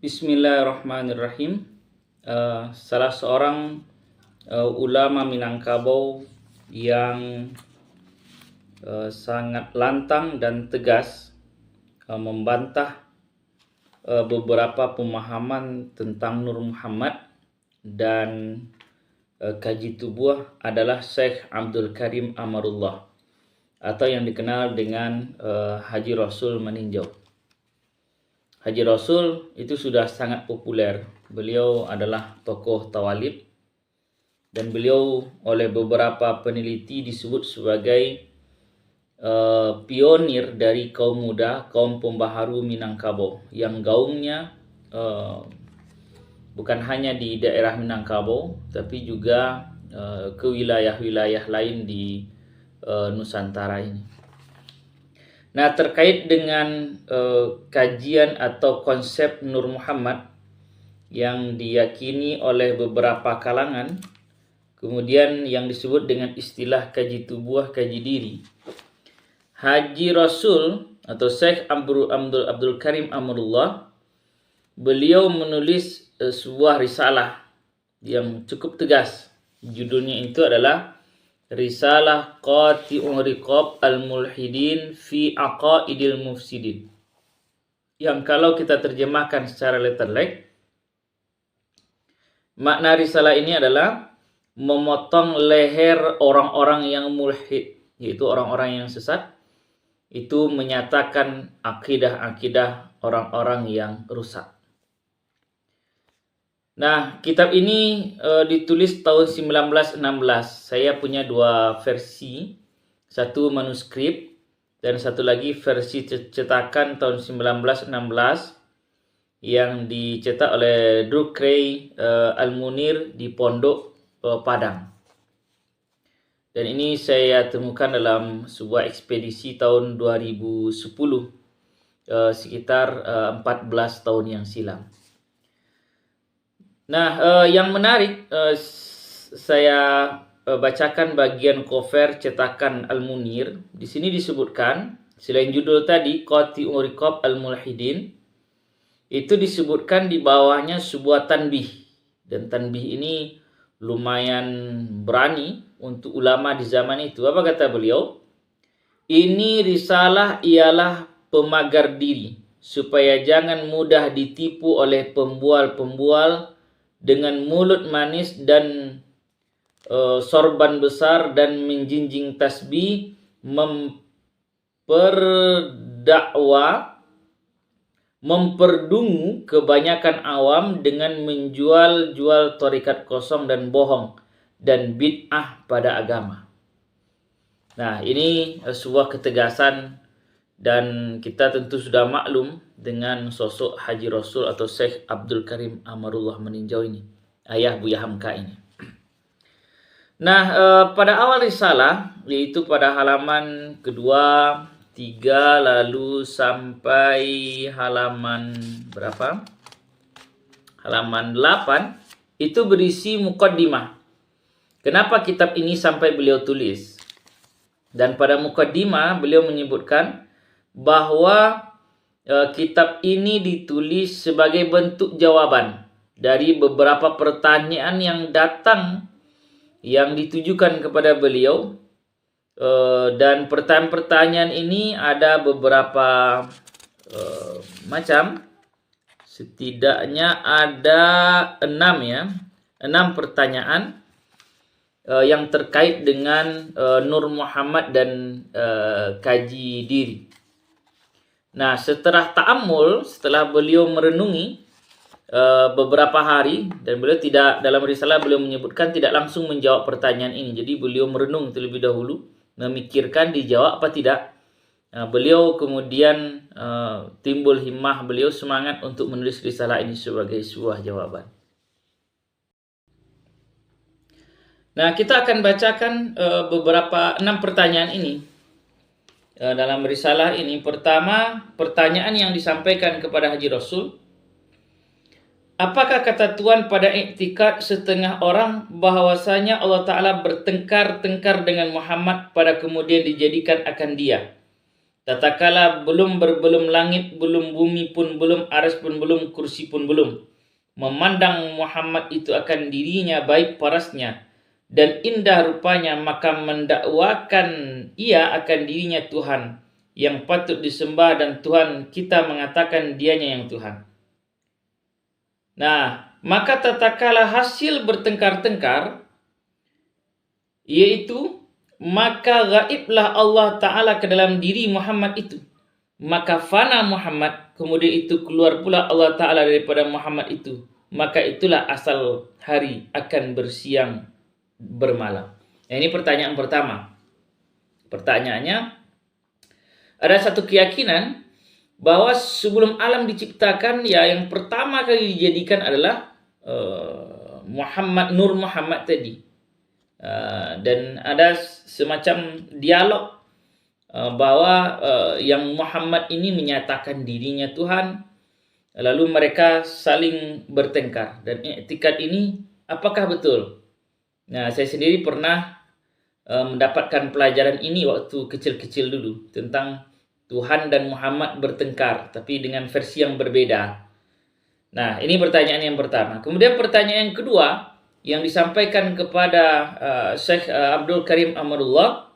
Bismillahirrahmanirrahim. Salah seorang ulama Minangkabau yang sangat lantang dan tegas membantah beberapa pemahaman tentang Nur Muhammad dan kaji tubuh adalah Syekh Abdul Karim Amarullah atau yang dikenal dengan Haji Rasul Meninjau. Haji Rasul itu sudah sangat populer. Beliau adalah tokoh tawalib dan beliau oleh beberapa peneliti disebut sebagai pionir dari kaum muda, kaum pembaharu Minangkabau yang gaungnya bukan hanya di daerah Minangkabau tapi juga ke wilayah-wilayah lain di Nusantara ini. Nah, terkait dengan kajian atau konsep Nur Muhammad yang diyakini oleh beberapa kalangan, kemudian yang disebut dengan istilah kaji tubuh, kaji diri, Haji Rasul atau Syekh Abdul Karim Amarullah, beliau menulis sebuah risalah yang cukup tegas. Judulnya itu adalah Risalah Qati'ur Riqab Al-Mulhidin fi Aqaidil Mufsidin, yang kalau kita terjemahkan secara letterlek, makna risalah ini adalah memotong leher orang-orang yang mulhid, yaitu orang-orang yang sesat, itu menyatakan akidah-akidah orang-orang yang rusak. Nah, kitab ini ditulis tahun 1916. Saya punya dua versi, satu manuskrip dan satu lagi versi cetakan tahun 1916 yang dicetak oleh Drukray Al-Munir di Pondok Padang. Dan ini saya temukan dalam sebuah ekspedisi tahun 2010, sekitar 14 tahun yang silam. Nah, yang menarik, saya bacakan bagian cover cetakan Al-Munir. Di sini disebutkan, selain judul tadi, Qati'ur Riqab Al-Mulhidin, itu disebutkan di bawahnya sebuah tanbih. Dan tanbih ini lumayan berani untuk ulama di zaman itu. Apa kata beliau? Ini risalah ialah pemagar diri, supaya jangan mudah ditipu oleh pembual-pembual dengan mulut manis dan sorban besar dan menjinjing tasbih, memperdungu kebanyakan awam dengan menjual-jual tarikat kosong dan bohong dan bid'ah pada agama. Nah, ini sebuah ketegasan, dan kita tentu sudah maklum dengan sosok Haji Rasul atau Syekh Abdul Karim Amarullah Meninjau ini, ayah Buya Hamka ini. Nah, pada awal risalah, yaitu pada halaman kedua, 3, lalu sampai halaman berapa? Halaman 8, itu berisi muqaddimah. Kenapa kitab ini sampai beliau tulis? Dan pada muqaddimah beliau menyebutkan bahwa kitab ini ditulis sebagai bentuk jawaban dari beberapa pertanyaan yang datang, yang ditujukan kepada beliau, dan pertanyaan-pertanyaan ini ada beberapa macam, setidaknya ada 6 pertanyaan yang terkait dengan Nur Muhammad dan kaji diri. Nah, setelah ta'ammul, setelah beliau merenungi beberapa hari, dan beliau tidak, dalam risalah beliau menyebutkan tidak langsung menjawab pertanyaan ini. Jadi beliau merenung terlebih dahulu, memikirkan dijawab apa tidak. Beliau kemudian timbul himmah beliau, semangat untuk menulis risalah ini sebagai sebuah jawaban. Nah, kita akan bacakan beberapa 6 pertanyaan ini dalam risalah ini. Pertama, pertanyaan yang disampaikan kepada Haji Rasul. Apakah kata Tuhan pada iktikad setengah orang bahwasanya Allah Ta'ala bertengkar-tengkar dengan Muhammad pada kemudian dijadikan akan dia? tatkala belum langit, belum bumi pun belum, arsy pun belum, kursi pun belum, memandang Muhammad itu akan dirinya baik parasnya dan indah rupanya, maka mendakwakan ia akan dirinya Tuhan yang patut disembah, dan Tuhan kita mengatakan dianya yang Tuhan. Nah, maka tatkala hasil bertengkar-tengkar, yaitu maka gaiblah Allah Ta'ala ke dalam diri Muhammad itu, maka fana Muhammad, kemudian itu keluar pula Allah Ta'ala daripada Muhammad itu, maka itulah asal hari akan bersiang bermalam. Nah, ini pertanyaan pertama. Pertanyaannya, ada satu keyakinan bahwa sebelum alam diciptakan, ya yang pertama kali dijadikan adalah Nur Muhammad tadi. Dan ada semacam dialog bahwa yang Muhammad ini menyatakan dirinya Tuhan, lalu mereka saling bertengkar. Dan i'tikad ini apakah betul? Nah, saya sendiri pernah mendapatkan pelajaran ini waktu kecil-kecil dulu, tentang Tuhan dan Muhammad bertengkar, tapi dengan versi yang berbeda. Nah, ini pertanyaan yang pertama. Kemudian pertanyaan yang kedua yang disampaikan kepada Syekh Abdul Karim Amarullah.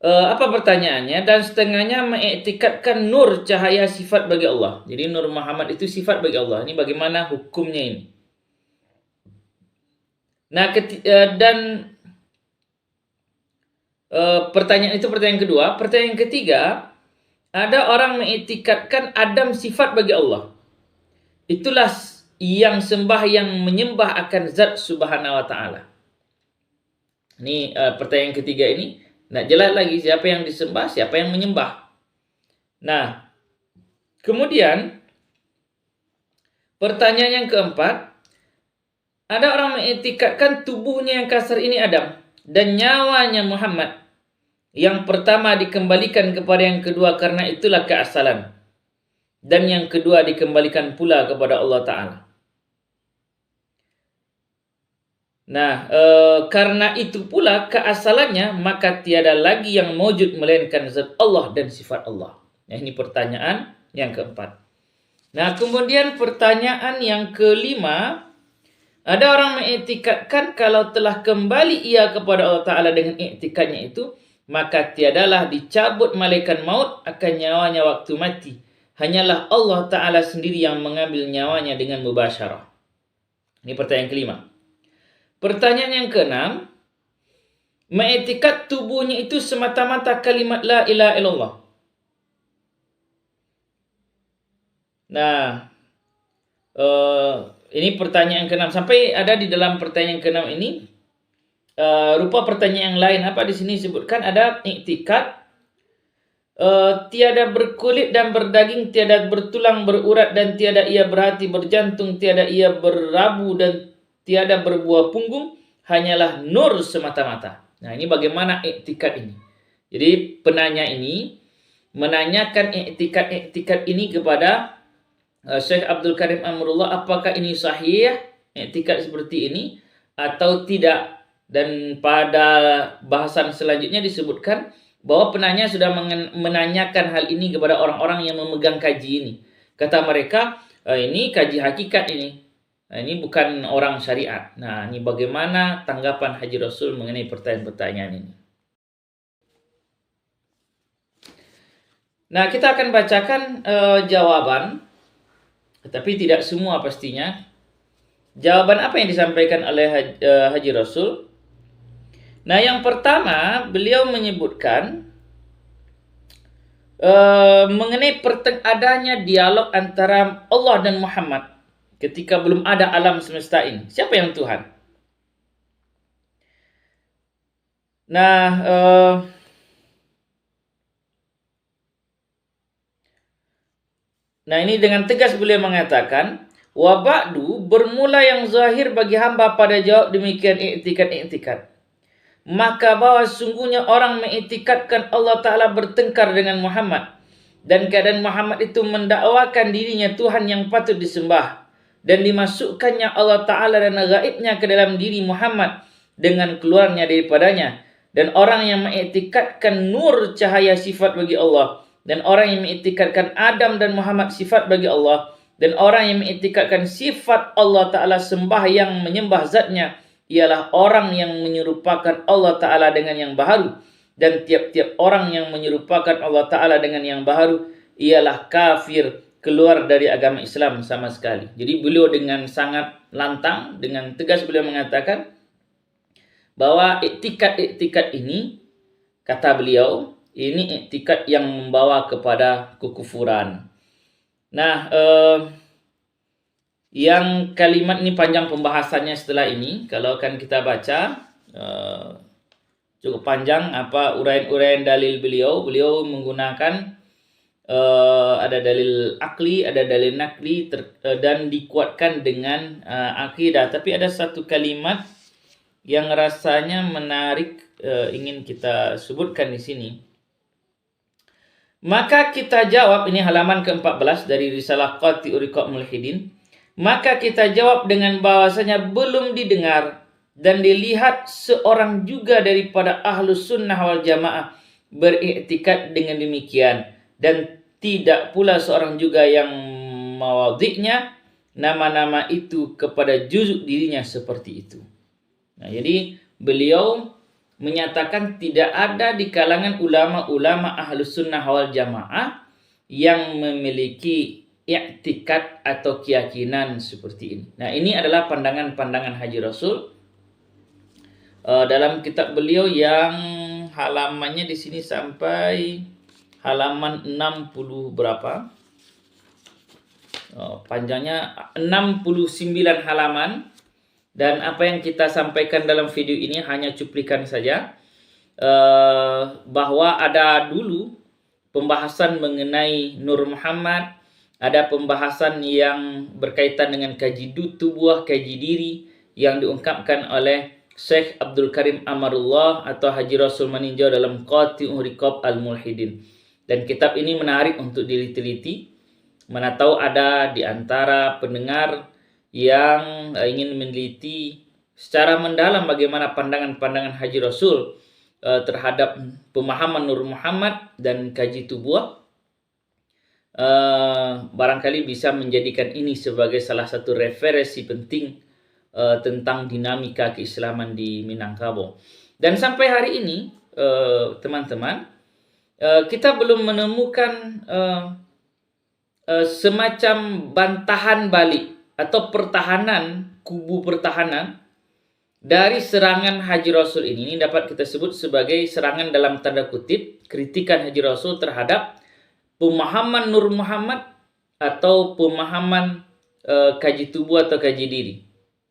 Apa pertanyaannya? Dan setengahnya mengiktikadkan nur cahaya sifat bagi Allah. Jadi Nur Muhammad itu sifat bagi Allah. Ini bagaimana hukumnya ini? Nah, pertanyaan itu pertanyaan kedua. Pertanyaan ketiga, ada orang mengiktikadkan Adam sifat bagi Allah. Itulah yang menyembah akan Zat Subhanahu wa Ta'ala. Ini pertanyaan ketiga ini. Nah, jelas lagi siapa yang disembah, siapa yang menyembah. Nah, kemudian pertanyaan yang keempat, ada orang mengiktikadkan tubuhnya yang kasar ini Adam dan nyawanya Muhammad yang pertama dikembalikan kepada yang kedua karena itulah keasalan, dan yang kedua dikembalikan pula kepada Allah Ta'ala. Nah, karena itu pula keasalannya, maka tiada lagi yang mewujud melainkan zat Allah dan sifat Allah. Nah, ini pertanyaan yang keempat. Nah, kemudian pertanyaan yang kelima, ada orang mengiktikadkan kalau telah kembali ia kepada Allah Ta'ala dengan iktikadnya itu, maka tiadalah dicabut malaikat maut akan nyawanya waktu mati. Hanyalah Allah Ta'ala sendiri yang mengambil nyawanya dengan mubasyarah. Ini pertanyaan kelima. Pertanyaan yang keenam, mengiktikad tubuhnya itu semata-mata kalimat la ilaha illallah. Nah, ini pertanyaan keenam. Sampai ada di dalam pertanyaan keenam ini rupa pertanyaan yang lain. Apa di sini disebutkan ada iktikad tiada berkulit dan berdaging, tiada bertulang berurat, dan tiada ia berhati berjantung, tiada ia berabu dan tiada berbuah punggung, hanyalah nur semata-mata. Nah, ini bagaimana iktikad ini? Jadi penanya ini menanyakan iktikad ini kepada Syekh Abdul Karim Amrullah, apakah ini sahih iktikad seperti ini atau tidak? Dan pada bahasan selanjutnya disebutkan bahwa penanya sudah menanyakan hal ini kepada orang-orang yang memegang kaji ini. Kata mereka, ini kaji hakikat ini. Nah, ini bukan orang syariat. Nah, ini bagaimana tanggapan Haji Rasul mengenai pertanyaan-pertanyaan ini? Nah, kita akan bacakan jawaban, tetapi tidak semua pastinya. Jawaban apa yang disampaikan oleh Haji Rasul? Nah, yang pertama, beliau menyebutkan mengenai adanya dialog antara Allah dan Muhammad ketika belum ada alam semesta ini. Siapa yang Tuhan? Nah, ini dengan tegas beliau mengatakan, wa ba'du, bermula yang zahir bagi hamba pada jawab demikian i'tikad. Maka bahwa sungguhnya orang mengiktikadkan Allah Ta'ala bertengkar dengan Muhammad, dan keadaan Muhammad itu mendakwakan dirinya Tuhan yang patut disembah, dan dimasukkannya Allah Ta'ala dan gaibnya ke dalam diri Muhammad dengan keluarnya daripadanya, Dan orang yang mengiktikadkan nur cahaya sifat bagi Allah, dan orang yang mengiktikadkan Adam dan Muhammad sifat bagi Allah, dan orang yang mengiktikadkan sifat Allah Ta'ala sembahyang menyembah zatnya, ialah orang yang menyerupakan Allah Ta'ala dengan yang baharu. Dan tiap-tiap orang yang menyerupakan Allah Ta'ala dengan yang baharu ialah kafir, keluar dari agama Islam sama sekali. Jadi beliau dengan sangat lantang, dengan tegas beliau mengatakan bahwa iktikad ini, kata beliau, ini iktikad yang membawa kepada kekufuran. Nah, yang kalimat ini panjang pembahasannya setelah ini. Kalau akan kita baca, cukup panjang apa uraian-uraian dalil beliau. Beliau menggunakan ada dalil akli, ada dalil nakli, dan dikuatkan dengan akidah. Tapi ada satu kalimat yang rasanya menarik, ingin kita sebutkan di sini. Maka kita jawab, ini halaman ke-14 dari Risalah Qati'ur Riqab Mulhidin. Maka kita jawab dengan bahwasanya belum didengar dan dilihat seorang juga daripada Ahlus Sunnah wal Jamaah beriktikad dengan demikian, dan tidak pula seorang juga yang mawadhi'nya nama-nama itu kepada juzuk dirinya seperti itu. Nah, jadi beliau menyatakan tidak ada di kalangan ulama-ulama Ahlus Sunnah wal Jamaah yang memiliki i'tikad atau keyakinan seperti ini. Nah, ini adalah pandangan-pandangan Haji Rasul dalam kitab beliau yang halamannya di sini sampai halaman 60 berapa? Panjangnya 69 halaman. Dan apa yang kita sampaikan dalam video ini hanya cuplikan saja, bahwa ada dulu pembahasan mengenai Nur Muhammad, ada pembahasan yang berkaitan dengan kaji tubuh, kaji diri yang diungkapkan oleh Syekh Abdul Karim Amarullah atau Haji Rasul meninjau dalam Qati'ur Riqab Al-Mulhidin. Dan kitab ini menarik untuk diteliti. Mana tahu ada di antara pendengar yang ingin meneliti secara mendalam bagaimana pandangan-pandangan Haji Rasul terhadap pemahaman Nur Muhammad dan kaji tubuh, barangkali bisa menjadikan ini sebagai salah satu referensi penting tentang dinamika keislaman di Minangkabau. Dan sampai hari ini, teman-teman, kita belum menemukan semacam bantahan balik atau pertahanan, kubu pertahanan dari serangan Haji Rasul ini. Ini dapat kita sebut sebagai serangan dalam tanda kutip, kritikan Haji Rasul terhadap pemahaman Nur Muhammad atau pemahaman kaji tubuh atau kaji diri.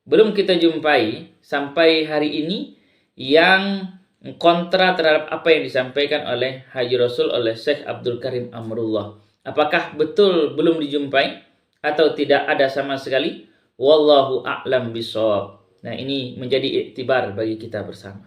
Belum kita jumpai sampai hari ini yang kontra terhadap apa yang disampaikan oleh Haji Rasul oleh Syekh Abdul Karim Amrullah. Apakah betul belum dijumpai atau tidak ada sama sekali? Wallahu a'lam bishawab. Nah, ini menjadi iktibar bagi kita bersama.